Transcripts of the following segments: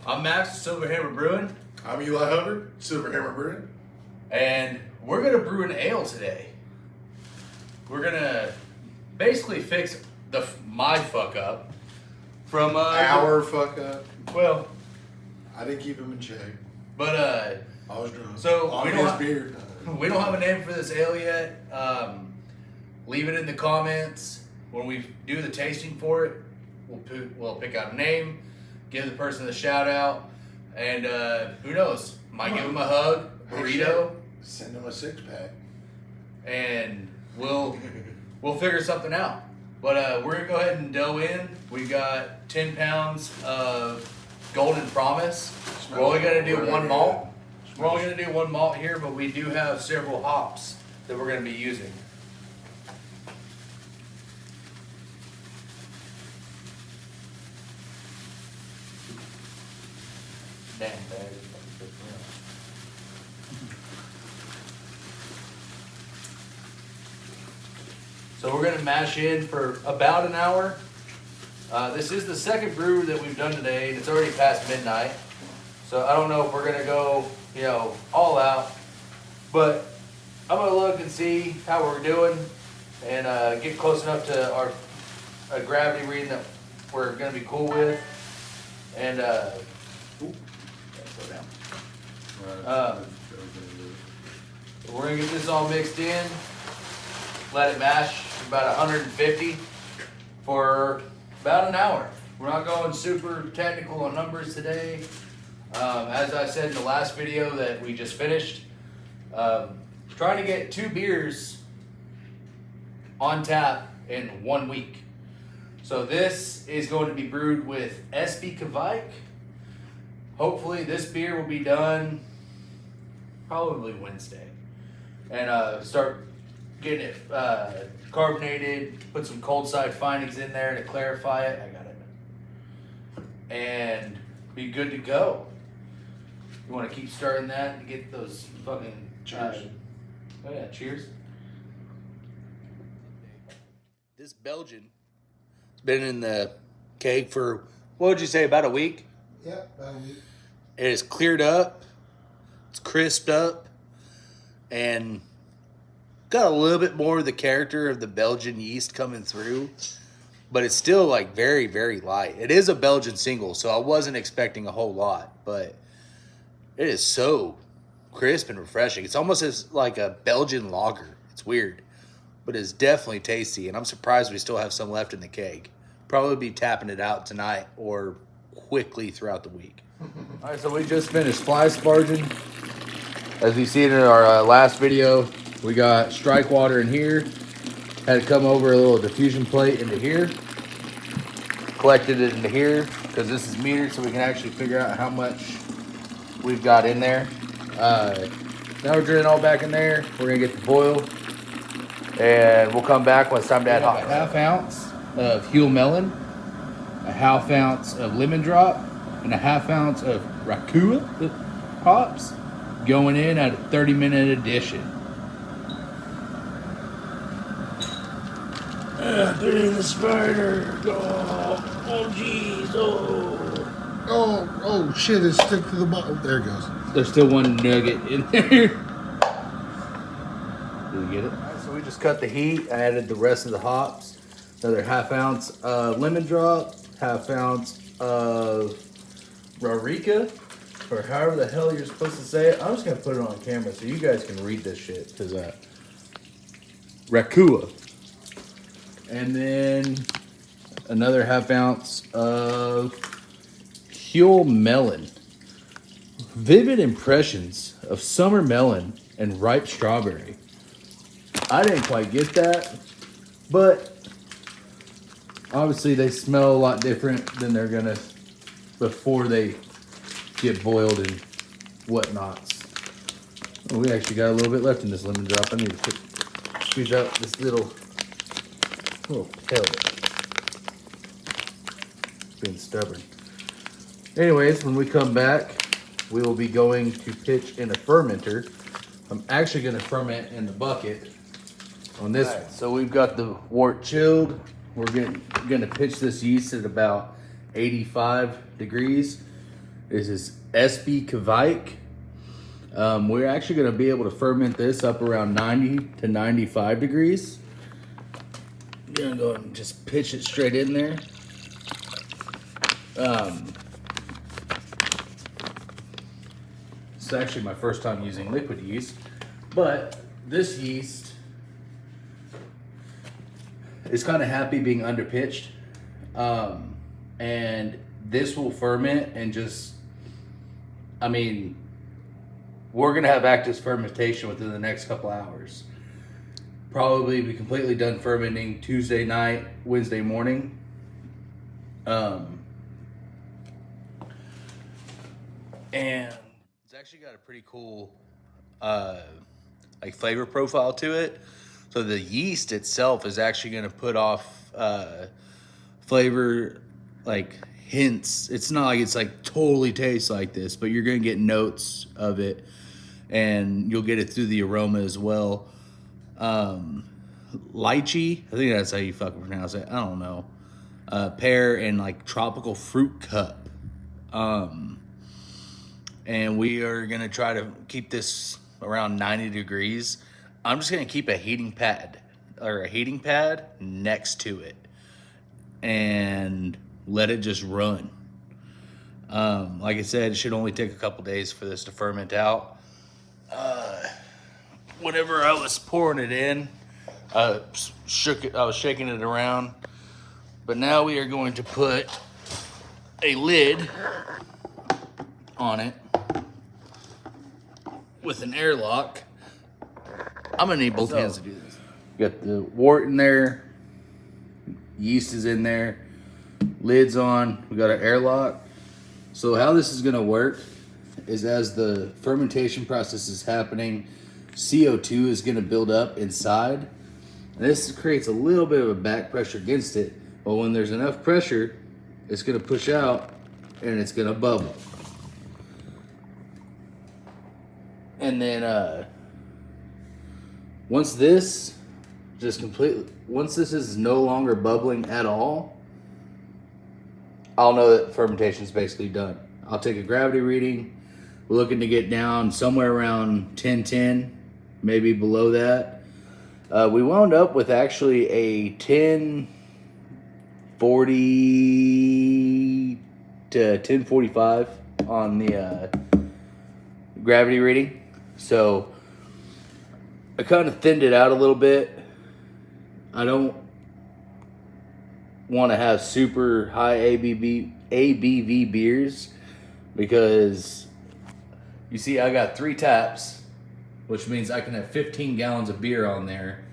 I'm Max, Silver Hammer Brewing. I'm Eli Hubbard, Silver Hammer Brewing. And we're gonna brew an ale today. We're gonna basically fix my fuck up from Our fuck up. Well, I didn't keep him in check. but I was drunk. so on we his don't beer. we don't have a name for this ale yet. Leave it in the comments. When we do the tasting for it, we'll pick out a name, give the person the shout out, and who knows? Might give them a hug, burrito. Send him a 6-pack. And we'll figure something out. But we're gonna go ahead and dough in. We got 10 pounds of Golden Promise. We're only gonna do one malt. We're only gonna do one malt here, but we do have several hops that we're gonna be using. Damn bag. So we're gonna mash in for about an hour. This is the second brew that we've done today, and it's already past midnight. So I don't know if we're gonna go, all out, but I'm gonna look and see how we're doing and get close enough to our gravity reading that we're gonna be cool with. And slow down. We're gonna get this all mixed in, let it mash about 150 for about an hour. We're not going super technical on numbers today. As I said in the last video that we just finished, trying to get 2 beers on tap in 1 week. So this is going to be brewed with SB Kvike. Hopefully this beer will be done probably Wednesday. And start getting it carbonated, put some cold side findings in there to clarify it. I got it. And be good to go. You want to keep stirring that to get those fucking... Cheers. Oh yeah, cheers. This Belgian has been in the keg for, what would you say, about a week? Yeah, about a week. It is cleared up. It's crisped up. And got a little bit more of the character of the Belgian yeast coming through. But it's still like very, very light. It is a Belgian single, so I wasn't expecting a whole lot. But it is so crisp and refreshing. It's almost as like a Belgian lager. It's weird. But it's definitely tasty. And I'm surprised we still have some left in the keg. Probably be tapping it out tonight or quickly throughout the week. All right, so we just finished fly sparging. As we see in our last video, we got strike water in here. Had to come over a little diffusion plate into here. Collected it into here because this is metered so we can actually figure out how much we've got in there. Now we're drilling all back in there. We're gonna get the boil. And we'll come back when it's time to add hops. A half ounce of Huel melon, a half ounce of lemon drop, and a half ounce of Rakua hops going in at a 30-minute addition. Put in the spider. Oh, jeez. Oh, shit, it's stick to the bottom. There it goes. There's still one nugget in there. Did you get it? All right, so we just cut the heat. I added the rest of the hops. Another half ounce of lemon drop, half ounce of Rarica, or however the hell you're supposed to say it. I'm just gonna put it on camera so you guys can read this shit, because Rakua. And then another half ounce of Huel melon. Vivid impressions of summer melon and ripe strawberry. I didn't quite get that, but obviously they smell a lot different than they're gonna before they get boiled and whatnots. Oh, we actually got a little bit left in this lemon drop. I need to squeeze out this little pellet. It's being stubborn. Anyways, when we come back, we will be going to pitch in a fermenter. I'm actually going to ferment in the bucket on this one. So we've got the wort chilled. We're going to pitch this yeast at about 85 degrees. This is SB Kvike. We're actually going to be able to ferment this up around 90 to 95 degrees. I'm going to go and just pitch it straight in there. It's actually my first time using liquid yeast, but this yeast is kind of happy being underpitched. And this will ferment and just, I mean, we're gonna have active fermentation within the next couple hours. Probably be completely done fermenting Tuesday night, Wednesday morning. And it's actually got a pretty cool like flavor profile to it. So the yeast itself is actually gonna put off flavor like hints. It's not like it's like totally tastes like this, but you're gonna get notes of it, and you'll get it through the aroma as well. Lychee, I think that's how you fucking pronounce it. I don't know. Pear and like tropical fruit cup. And we are gonna try to keep this around 90 degrees. I'm just gonna keep a heating pad next to it and let it just run. Like I said, it should only take a couple days for this to ferment out. Whenever I was pouring it in, I was shaking it around. But now we are going to put a lid on it with an airlock. I'm gonna need both hands to do this. Got the wort in there, yeast is in there, lid's on, we got an airlock. So how this is gonna work is as the fermentation process is happening, CO2 is gonna build up inside. And this creates a little bit of a back pressure against it, but when there's enough pressure, it's gonna push out and it's gonna bubble. And then once this is no longer bubbling at all, I'll know that fermentation is basically done. I'll take a gravity reading. We're looking to get down somewhere around 1010, maybe below that. We wound up with actually a 1040 to 1045 on the gravity reading. So I kind of thinned it out a little bit. I don't want to have super high ABV beers because you see I got 3 taps, which means I can have 15 gallons of beer on there,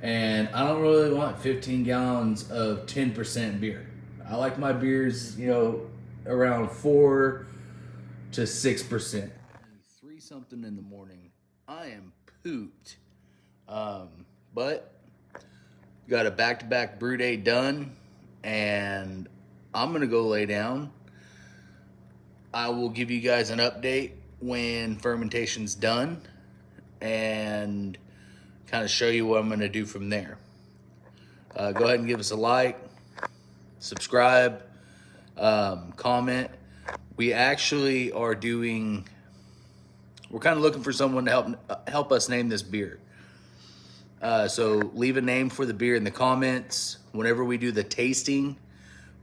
and I don't really want 15 gallons of 10% beer. I like my beers, around 4 to 6%. 3 something in the morning. I am pooped. But got a back-to-back brew day done, and I'm gonna go lay down. I will give you guys an update when fermentation's done and kind of show you what I'm gonna do from there. Go ahead and give us a like, subscribe, comment. We actually are we're kind of looking for someone to help us name this beer. So leave a name for the beer in the comments. Whenever we do the tasting,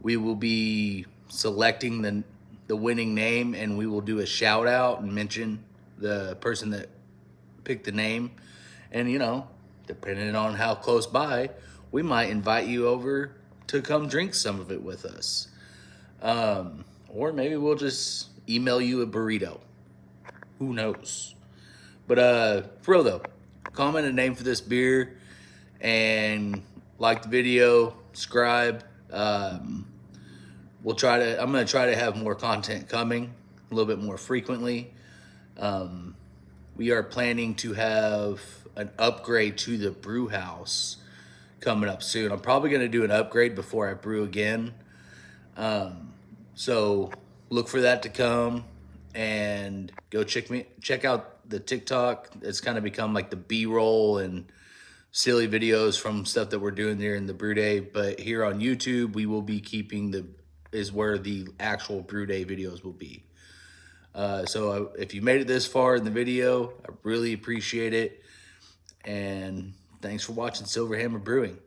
we will be selecting the winning name, and we will do a shout out and mention the person that picked the name. And depending on how close by, we might invite you over to come drink some of it with us. Or maybe we'll just email you a burrito. Who knows? But for real though, comment a name for this beer and like the video, subscribe. I'm gonna try to have more content coming a little bit more frequently. We are planning to have an upgrade to the brew house coming up soon. I'm probably gonna do an upgrade before I brew again. So look for that to come, and go check out the TikTok. It's kind of become like the B-roll and silly videos from stuff that we're doing there in the brew day. But here on YouTube, we will be keeping is where the actual brew day videos will be. So if you made it this far in the video, I really appreciate it. And thanks for watching Silver Hammer Brewing.